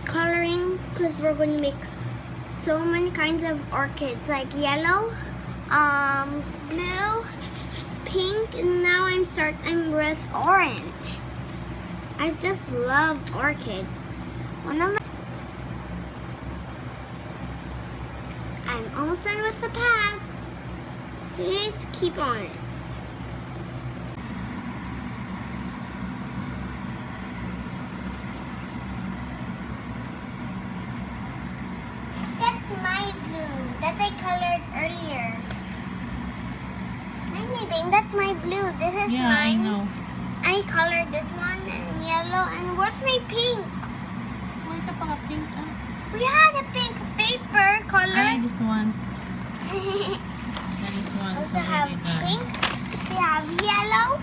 coloring because we're going to make so many kinds of orchids, like yellow, blue, pink, and now I'm with orange. I just love orchids. I'm almost done with the pad. Let's keep on it. That's my blue that I colored earlier. That's my blue. This is Yeah, mine. I know. I colored this one in yellow. And where's my pink? Wait ka pa pink. We had a pink paper color. This one. This one is Also have already done. pink. We have yellow.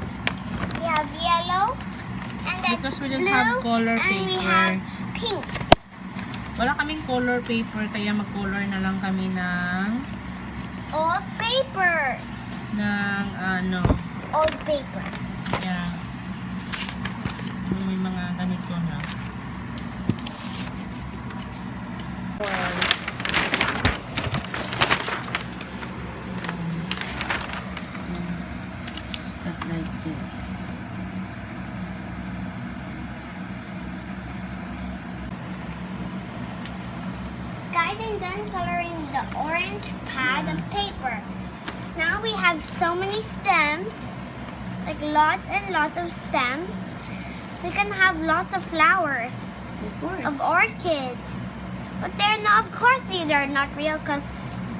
And then Because we don't blue, have color and we paper. have pink. Wala kaming color paper, kaya mag-color na lang kami ng Old papers. Old paper. Yeah. May mga ganito na. Like this. Guys, I'm done coloring the orange pad of paper. Now we have so many stems, like lots and lots of stems. We can have lots of flowers Of course. of orchids. But they're not, of course, these are not real because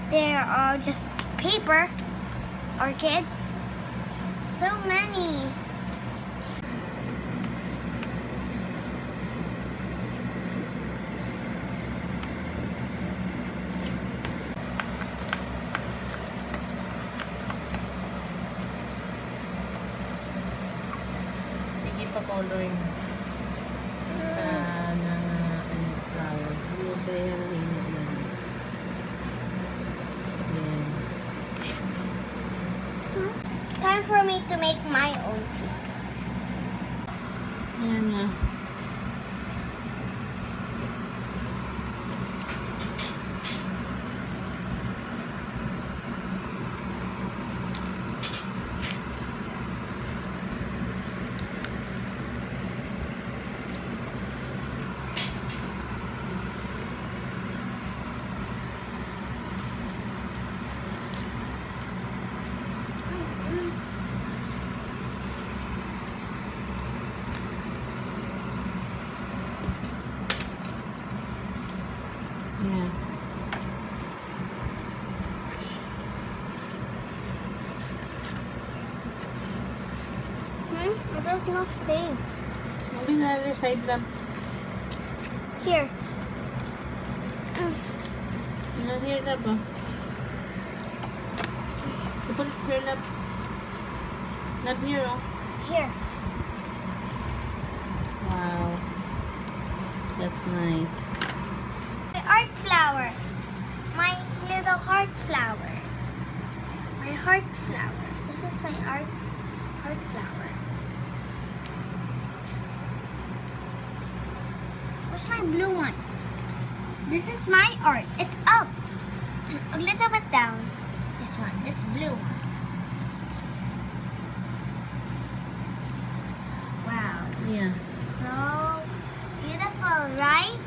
they're just paper orchids. So many. Sige pa coloring flower. Time for me to make my own tree. Ayan na. Yeah. There's no space. Maybe the other side lang. Here. Not here na ba? You put it here, love. Not here, oh. Here. Wow. That's nice. My art flower. My little heart flower. My heart flower. This is my heart flower. Where's my blue one? This is my art. It's up. A little bit down. This one. This blue one. Wow. Yeah. So beautiful, right?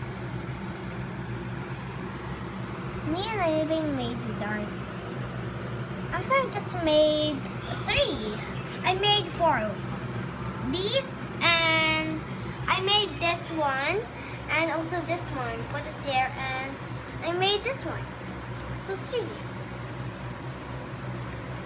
Me and Irving made these arts. Actually, I just made 3. I made 4. These, and I made this one, and also this one. Put it there, and I made this one. So 3.